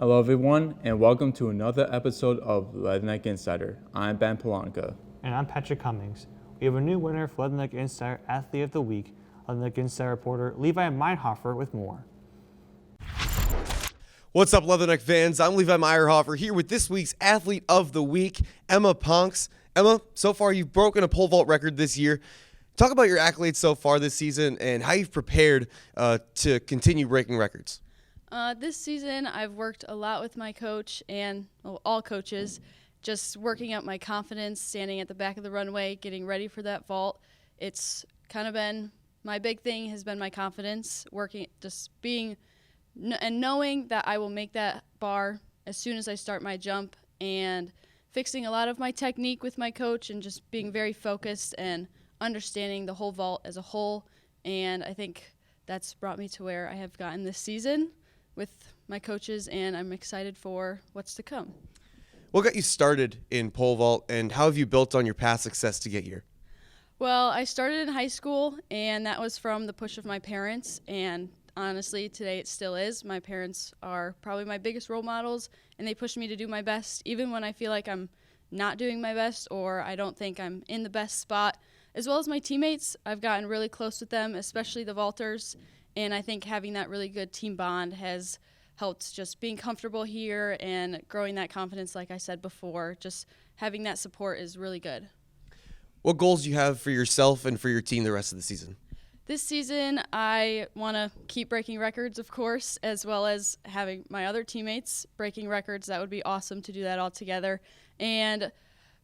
Hello everyone, and welcome to another episode of Leatherneck Insider. I'm Ben Polanka. And I'm Patrick Cummings. We have a new winner for Leatherneck Insider Athlete of the Week, Leatherneck Insider reporter Levi Meinhofer with more. What's up, Leatherneck fans? I'm Levi Meyerhofer here with this week's Athlete of the Week, Emma Ponks. Emma, so far you've broken a pole vault record this year. Talk about your accolades so far this season and how you've prepared to continue breaking records. This season, I've worked a lot with my coach and all coaches, just working up my confidence, standing at the back of the runway, getting ready for that vault. It's kind of been my big thing has been my confidence, working, just being and knowing that I will make that bar as soon as I start my jump, and fixing a lot of my technique with my coach and just being very focused and understanding the whole vault as a whole. And I think that's brought me to where I have gotten this season with my coaches, and I'm excited for what's to come. What got you started in pole vault, and how have you built on your past success to get here? Well, I started in high school, and that was from the push of my parents, and honestly, today it still is. My parents are probably my biggest role models, and they push me to do my best, even when I feel like I'm not doing my best or I don't think I'm in the best spot. As well as my teammates, I've gotten really close with them, especially the vaulters, and I think having that really good team bond has helped just being comfortable here and growing that confidence, like I said before. Just having that support is really good. What goals do you have for yourself and for your team the rest of the season? This season, I want to keep breaking records, of course, as well as having my other teammates breaking records. That would be awesome to do that all together. And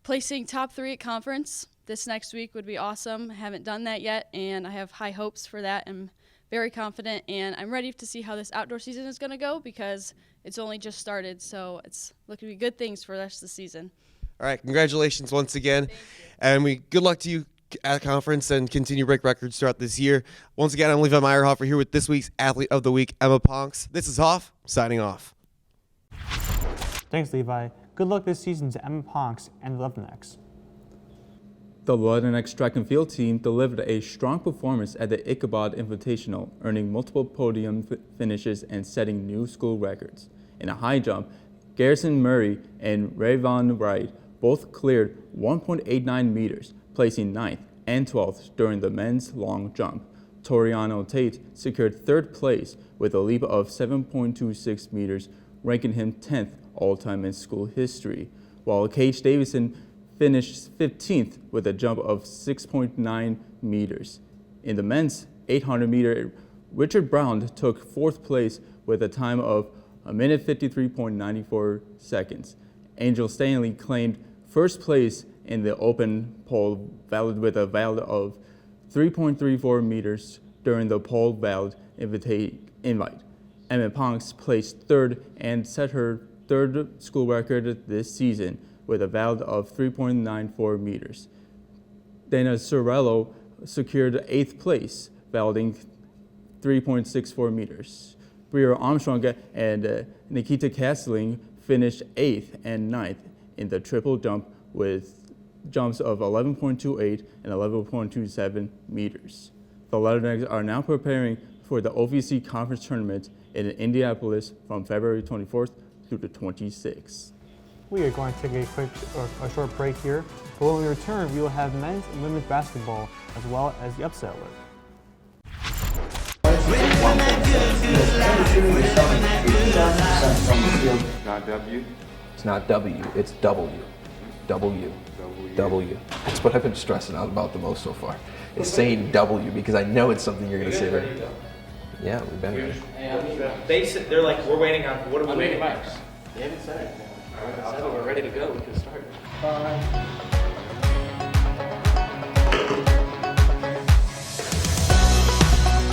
placing top 3 at conference this next week would be awesome. I haven't done that yet, and I have high hopes for that. I'm very confident, and I'm ready to see how this outdoor season is going to go because it's only just started, so it's looking to be good things for the rest of the season. All right, congratulations once again, and good luck to you at conference and continue to break records throughout this year. Once again, I'm Levi Meyerhofer here with this week's Athlete of the Week, Emma Ponks. This is Hoff, signing off. Thanks, Levi. Good luck this season to Emma Ponks and the Leathernecks. The Leatherneck track and field team delivered a strong performance at the Ichabod Invitational, earning multiple podium finishes and setting new school records. In a high jump, Garrison Murray and Rayvon Wright both cleared 1.89 meters, placing 9th and 12th during the men's long jump. Toriano Tate secured 3rd place with a leap of 7.26 meters, ranking him 10th all-time in school history, while Cage Davison finished 15th with a jump of 6.9 meters. In the men's 800 meter, Richard Brown took 4th place with a time of 1:53.94 seconds. Angel Stanley claimed 1st place in the open pole vault with a vault of 3.34 meters during the pole vault invite. Emma Ponks placed 3rd and set her 3rd school record this season with a vault of 3.94 meters. Dana Sorello secured 8th place, vaulting 3.64 meters. Breer Armstrong and Nikita Castling finished 8th and 9th in the triple jump with jumps of 11.28 and 11.27 meters. The Leathernecks are now preparing for the OVC Conference Tournament in Indianapolis from February 24th through the 26th. We are going to take a short break here, but when we return, we will have men's and women's basketball as well as the upset alert. Not W? It's not W, it's W. W. W. That's what I've been stressing out about the most so far. It's saying W because I know it's something you're going to say right. Yeah, we've been here. They're like, we're waiting on, what are we waiting on? They haven't said anything. So we're ready to go. We can start.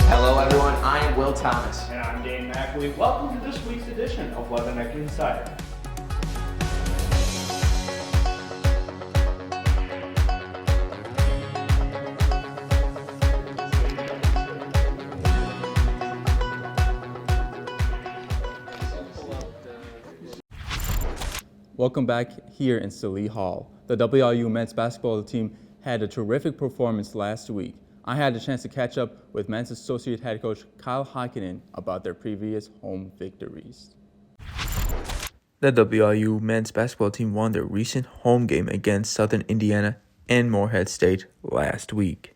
Hello, everyone. I am Will Thomas. And I'm Dane Mackley. Welcome to this week's edition of Leatherneck Insider. Welcome back here in Salee Hall. The WIU men's basketball team had a terrific performance last week. I had a chance to catch up with men's associate head coach Kyle Heikkinen about their previous home victories. The WIU men's basketball team won their recent home game against Southern Indiana and Morehead State last week.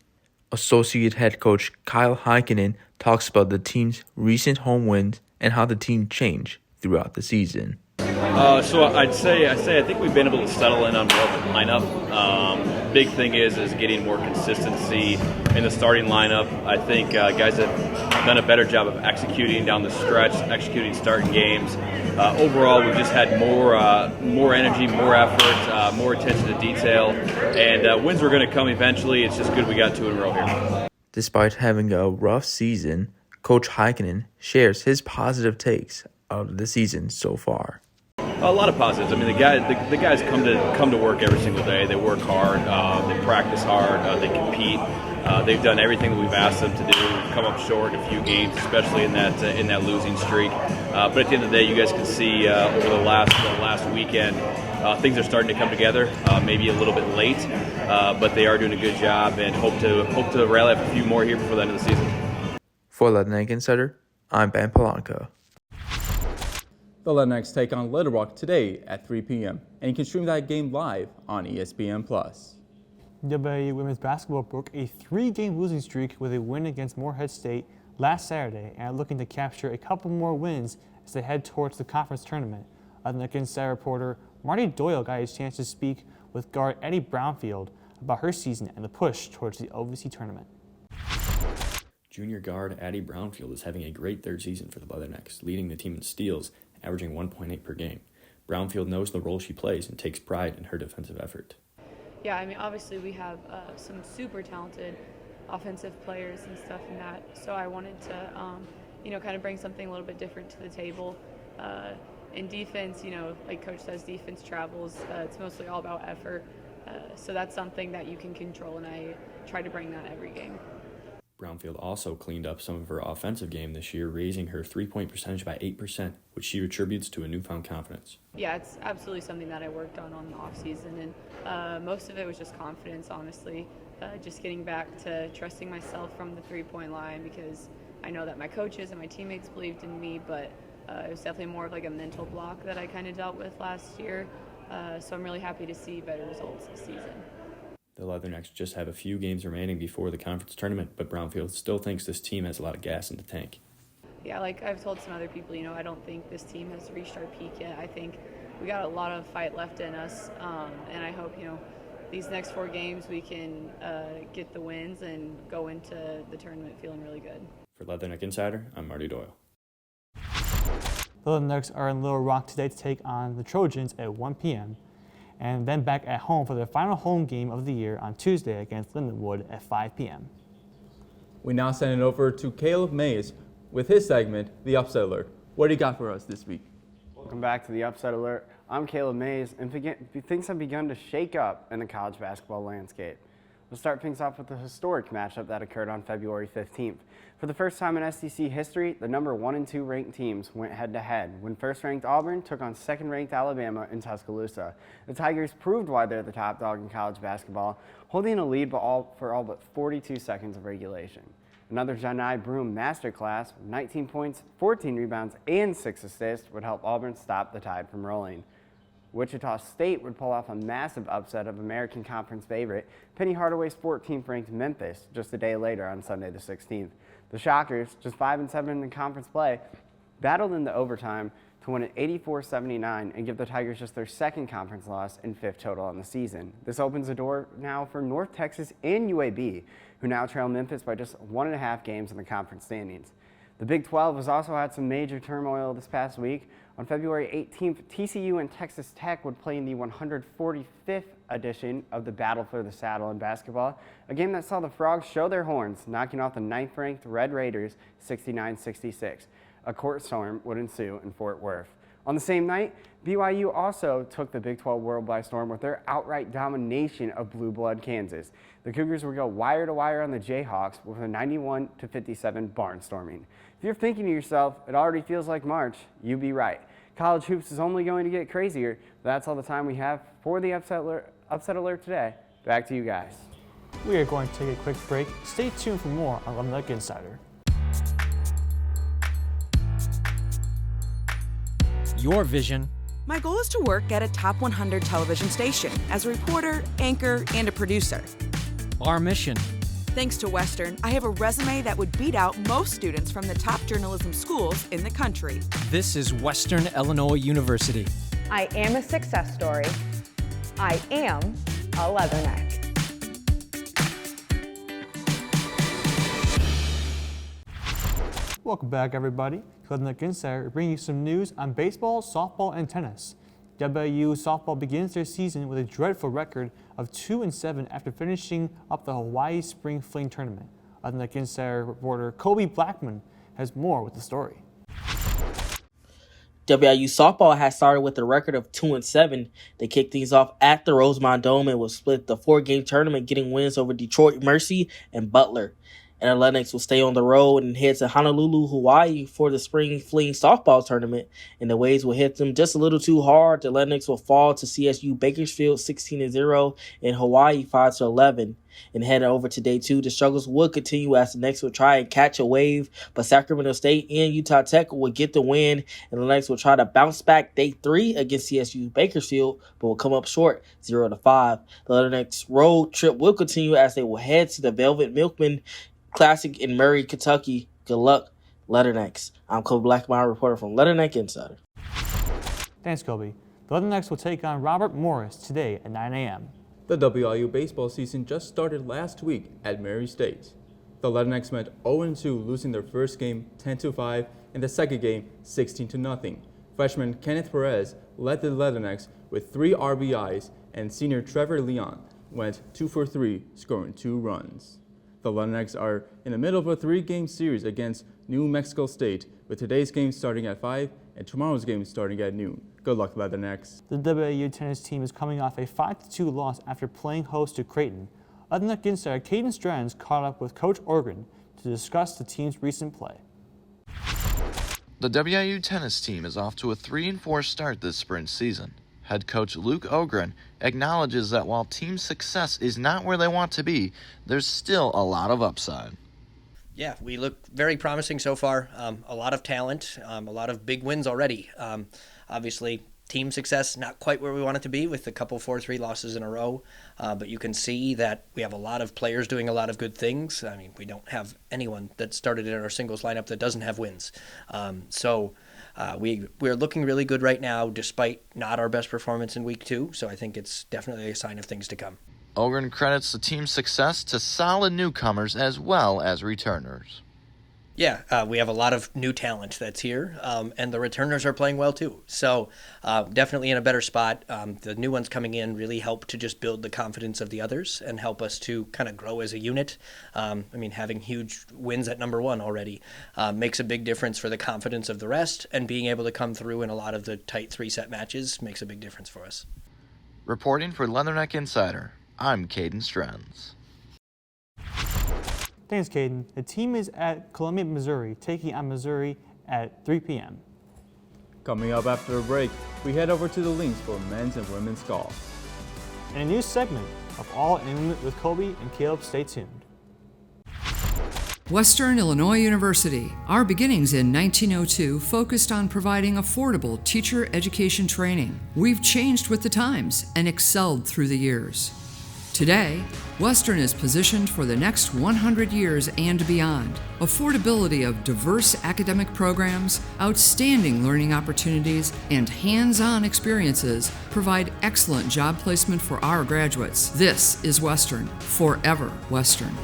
Associate head coach Kyle Heikkinen talks about the team's recent home wins and how the team changed throughout the season. So I think we've been able to settle in on more of a lineup. Big thing is getting more consistency in the starting lineup. I think guys have done a better job of executing down the stretch, executing starting games. Overall, we've just had more energy, more effort, more attention to detail, and wins were going to come eventually. It's just good we got 2 in a row here. Despite having a rough season, Coach Heikkinen shares his positive takes out of the season so far. A lot of positives. I mean, the guys come to work every single day. They work hard. They practice hard. They compete. They've done everything that we've asked them to do. We've come up short in a few games, especially in that losing streak. But at the end of the day, you guys can see over the last weekend, things are starting to come together. Maybe a little bit late, but they are doing a good job, and hope to rally up a few more here before the end of the season. For Leatherneck Insider, I'm Ben Polanco. The Leatherneck take on Little Rock today at 3 p.m. and you can stream that game live on ESPN+. WIU women's basketball broke a 3-game losing streak with a win against Morehead State last Saturday and are looking to capture a couple more wins as they head towards the conference tournament. Leatherneck Insider reporter Marty Doyle got a chance to speak with guard Eddie Brownfield about her season and the push towards the OVC tournament. Junior guard Addie Brownfield is having a great third season for the Leathernecks, leading the team in steals, averaging 1.8 per game. Brownfield knows the role she plays and takes pride in her defensive effort. Yeah, I mean, obviously we have some super talented offensive players and stuff in that, so I wanted to, kind of bring something a little bit different to the table. In defense, like Coach says, defense travels. It's mostly all about effort, so that's something that you can control, and I try to bring that every game. Brownfield also cleaned up some of her offensive game this year, raising her three-point percentage by 8%, which she attributes to a newfound confidence. Yeah, it's absolutely something that I worked on the off-season, and most of it was just confidence, honestly. Just getting back to trusting myself from the three-point line, because I know that my coaches and my teammates believed in me, but it was definitely more of like a mental block that I kind of dealt with last year. So I'm really happy to see better results this season. The Leathernecks just have a few games remaining before the conference tournament, but Brownfield still thinks this team has a lot of gas in the tank. Yeah, like I've told some other people, I don't think this team has reached our peak yet. I think we got a lot of fight left in us, and I hope, these next 4 games we can get the wins and go into the tournament feeling really good. For Leatherneck Insider, I'm Marty Doyle. The Leathernecks are in Little Rock today to take on the Trojans at 1 p.m. and then back at home for their final home game of the year on Tuesday against Lindenwood at 5 p.m. We now send it over to Caleb Mays with his segment, The Upset Alert. What do you got for us this week? Welcome back to The Upset Alert. I'm Caleb Mays, and things have begun to shake up in the college basketball landscape. We'll start things off with a historic matchup that occurred on February 15th. For the first time in SEC history, the number 1 and 2 ranked teams went head-to-head when first-ranked Auburn took on second-ranked Alabama in Tuscaloosa. The Tigers proved why they're the top dog in college basketball, holding a lead for all but 42 seconds of regulation. Another Janai Broom masterclass with 19 points, 14 rebounds, and 6 assists would help Auburn stop the Tide from rolling. Wichita State would pull off a massive upset of American Conference favorite Penny Hardaway's 14th-ranked Memphis just a day later on Sunday the 16th. The Shockers, just 5-7 in conference play, battled in the overtime to win at 84-79 and give the Tigers just their second conference loss and 5th total on the season. This opens the door now for North Texas and UAB, who now trail Memphis by just 1.5 games in the conference standings. The Big 12 has also had some major turmoil this past week. On February 18th, TCU and Texas Tech would play in the 145th edition of the Battle for the Saddle in basketball, a game that saw the Frogs show their horns, knocking off the 9th-ranked Red Raiders 69-66. A court storm would ensue in Fort Worth. On the same night, BYU also took the Big 12 world by storm with their outright domination of Blue Blood Kansas. The Cougars would go wire-to-wire on the Jayhawks with a 91-57 barnstorming. If you're thinking to yourself, it already feels like March, you'd be right. College hoops is only going to get crazier. That's all the time we have for the Upset Alert today. Back to you guys. We are going to take a quick break. Stay tuned for more on Leatherneck Insider. Your vision, My goal is to work at a top 100 television station as a reporter, anchor, and a producer. Our mission. Thanks to Western, I have a resume that would beat out most students from the top journalism schools in the country. This is Western Illinois University. I am a success story. I am a Leatherneck. Welcome back, everybody. Leatherneck Insider bringing you some news on baseball, softball, and tennis. WIU softball begins their season with a dreadful record of 2-7 after finishing up the Hawaii Spring Fling Tournament. Leatherneck Insider reporter Kobe Blackman has more with the story. WIU softball has started with a record of 2-7. They kicked things off at the Rosemont Dome and will split the 4-game tournament, getting wins over Detroit Mercy and Butler. And Athletics will stay on the road and head to Honolulu, Hawaii for the Spring Fling softball tournament. And the waves will hit them just a little too hard. The Athletics will fall to CSU Bakersfield 16-0 and Hawaii 5-11. And heading over to day 2, the struggles will continue as the Knicks will try and catch a wave, but Sacramento State and Utah Tech will get the win, and the Knicks will try to bounce back day 3 against CSU Bakersfield, but will come up short 0-5. The Knicks road trip will continue as they will head to the Velvet Milkman Classic in Murray, Kentucky. Good luck, Leathernecks. I'm Kobe Blackmire, reporter from Leatherneck Insider. Thanks, Kobe. The Leathernecks will take on Robert Morris today at 9 a.m. The WIU baseball season just started last week at Murray State. The Leathernecks went 0-2, losing their first game 10-5 and the second game 16-0. Freshman Kenneth Perez led the Leathernecks with 3 RBIs, and senior Trevor Leon went 2 for 3, scoring 2 runs. The Leathernecks are in the middle of a 3-game series against New Mexico State, with today's game starting at 5 and tomorrow's game starting at noon. Good luck, Leathernecks. The WIU tennis team is coming off a 5-2 loss after playing host to Creighton. Leatherneck Insider Caden Strands caught up with Coach Organ to discuss the team's recent play. The WIU tennis team is off to a 3-4 start this spring season. Head coach Luke Ogren acknowledges that while team success is not where they want to be, there's still a lot of upside. Yeah, we look very promising so far. A lot of talent, a lot of big wins already. Obviously, team success not quite where we want it to be with a couple 4-3 losses in a row. But you can see that we have a lot of players doing a lot of good things. I mean, we don't have anyone that started in our singles lineup that doesn't have wins. We're looking really good right now, despite not our best performance in week 2. So I think it's definitely a sign of things to come. Ogren credits the team's success to solid newcomers as well as returners. Yeah, we have a lot of new talent that's here, and the returners are playing well too. So definitely in a better spot. The new ones coming in really help to just build the confidence of the others and help us to kind of grow as a unit. Having huge wins at number 1 already makes a big difference for the confidence of the rest, and being able to come through in a lot of the tight 3-set matches makes a big difference for us. Reporting for Leatherneck Insider, I'm Caden Strands. Thanks, Caden. The team is at Columbia, Missouri, taking on Missouri at 3 p.m. Coming up after a break, we head over to the links for men's and women's golf. And a new segment of All In with Kobe and Caleb. Stay tuned. Western Illinois University. Our beginnings in 1902 focused on providing affordable teacher education training. We've changed with the times and excelled through the years. Today, Western is positioned for the next 100 years and beyond. Affordability of diverse academic programs, outstanding learning opportunities, and hands-on experiences provide excellent job placement for our graduates. This is Western, forever Western.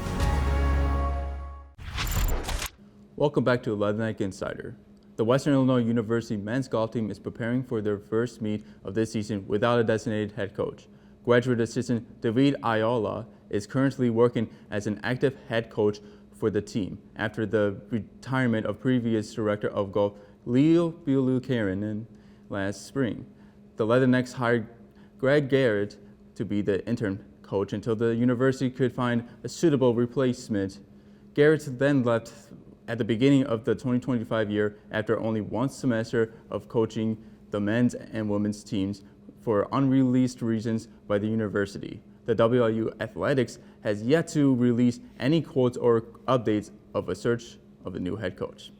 Welcome back to Leatherneck Insider. The Western Illinois University men's golf team is preparing for their first meet of this season without a designated head coach. Graduate assistant David Ayala is currently working as an active head coach for the team after the retirement of previous director of golf Leo Buchanan last spring. The Leathernecks hired Greg Garrett to be the interim coach until the university could find a suitable replacement. Garrett then left at the beginning of the 2025 year after only one semester of coaching the men's and women's teams for unreleased reasons by the university. The WIU Athletics has yet to release any quotes or updates of a search of a new head coach.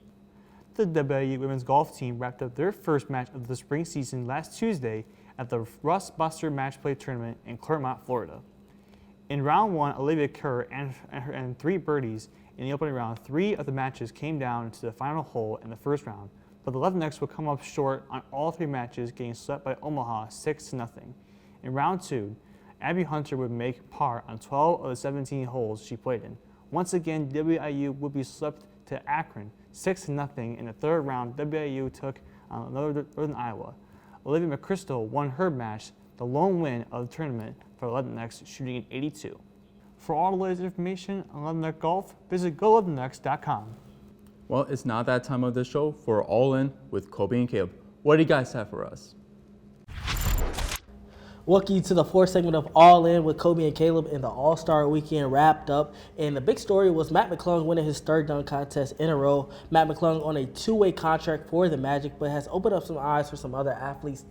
The WIU women's golf team wrapped up their first match of the spring season last Tuesday at the Russ Buster Match Play Tournament in Clermont, Florida. In round 1, Olivia Kerr and 3 birdies in the opening round. 3 of the matches came down to the final hole in the first round, but the Leathernecks would come up short on all 3 matches, getting swept by Omaha 6-0. In round 2, Abby Hunter would make par on 12 of the 17 holes she played in. Once again, WIU would be swept to Akron 6-0 in the third round. WIU took on Northern Iowa. Olivia McChrystal won her match, the lone win of the tournament for the Leathernecks, shooting an 82. For all the latest information on Leatherneck Golf, visit goleathernecks.com. Well, it's not that time of the show for All In with Kobe and Caleb. What do you guys have for us? Welcome to the fourth segment of All In with Kobe and Caleb, and the All-Star Weekend wrapped up. And the big story was Matt McClung winning his third dunk contest in a row. Matt McClung on a 2-way contract for the Magic, but has opened up some eyes for some other athletes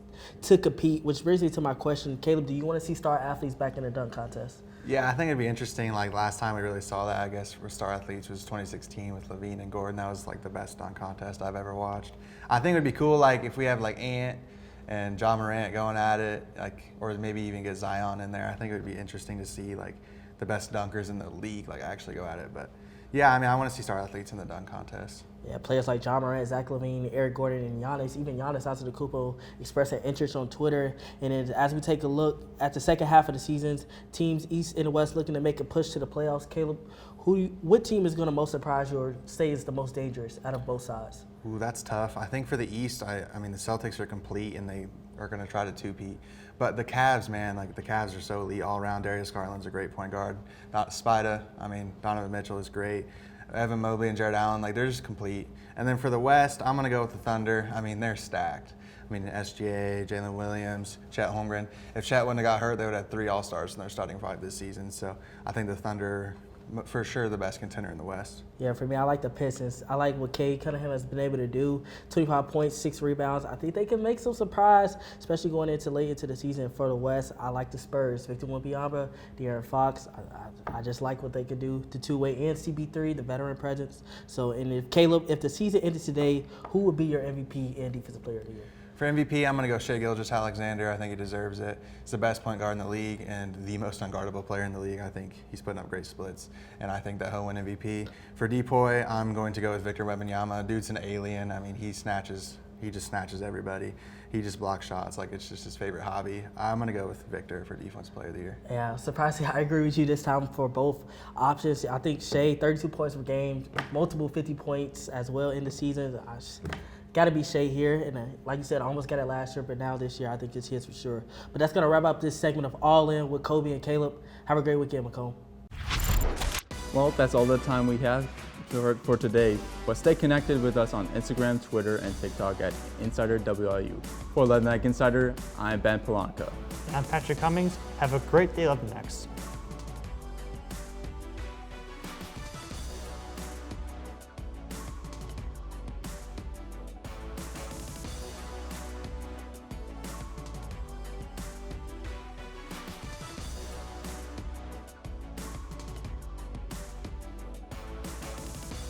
to compete, which brings me to my question. Caleb, do you want to see star athletes back in the dunk contest? Yeah, I think it'd be interesting. Like last time we really saw that, I guess, for star athletes was 2016 with Levine and Gordon. That was like the best dunk contest I've ever watched. I think it'd be cool, like if we have like Ant and John Morant going at it, like, or maybe even get Zion in there. I think it would be interesting to see like the best dunkers in the league like actually go at it. But yeah, I mean, I want to see star athletes in the dunk contest. Yeah, players like John Morant, Zach LaVine, Eric Gordon, and Giannis, even Giannis Antetokounmpo expressed an interest on Twitter. And then as we take a look at the second half of the seasons, teams East and West looking to make a push to the playoffs. Caleb, what team is going to most surprise you or say is the most dangerous out of both sides? Ooh, that's tough. I think for the East, I mean, the Celtics are complete and they are going to try to two-peat. But the Cavs, man, like the Cavs are so elite all around. Darius Garland's a great point guard. Spida, I mean, Donovan Mitchell is great. Evan Mobley and Jared Allen, like they're just complete. And then for the West, I'm going to go with the Thunder. I mean, they're stacked. I mean, SGA, Jalen Williams, Chet Holmgren. If Chet wouldn't have got hurt, they would have had 3 All-Stars in their starting 5 this season. So I think the Thunder, for sure, the best contender in the West. Yeah, for me, I like the Pistons. I like what Cade Cunningham has been able to do. 25 points, 6 rebounds. I think they can make some surprise, especially going into late into the season for the West. I like the Spurs. Victor Wembanyama, De'Aaron Fox. I just like what they could do. The two-way and CB3, the veteran presence. So, and if Caleb, if the season ended today, who would be your MVP and Defensive Player of the Year? For MVP, I'm going to go Shai Gilgeous-Alexander. I think he deserves it. He's the best point guard in the league and the most unguardable player in the league. I think he's putting up great splits, and I think that he'll win MVP. For Depoy, I'm going to go with Victor Wembanyama. Dude's an alien. I mean, he just snatches everybody. He just blocks shots like it's just his favorite hobby. I'm going to go with Victor for Defensive Player of the Year. Yeah, surprisingly, I agree with you this time for both options. I think Shai, 32 points per game, multiple 50 points as well in the season. Got to be Shai here, and like you said, I almost got it last year, but now this year I think it's his for sure. But that's going to wrap up this segment of All In with Kobe and Caleb. Have a great weekend, Macomb. Well, that's all the time we have for today, but stay connected with us on Instagram, Twitter, and TikTok at InsiderWIU. For Leatherneck Insider, I'm Ben Polanca. And I'm Patrick Cummings. Have a great day, Leathernecks.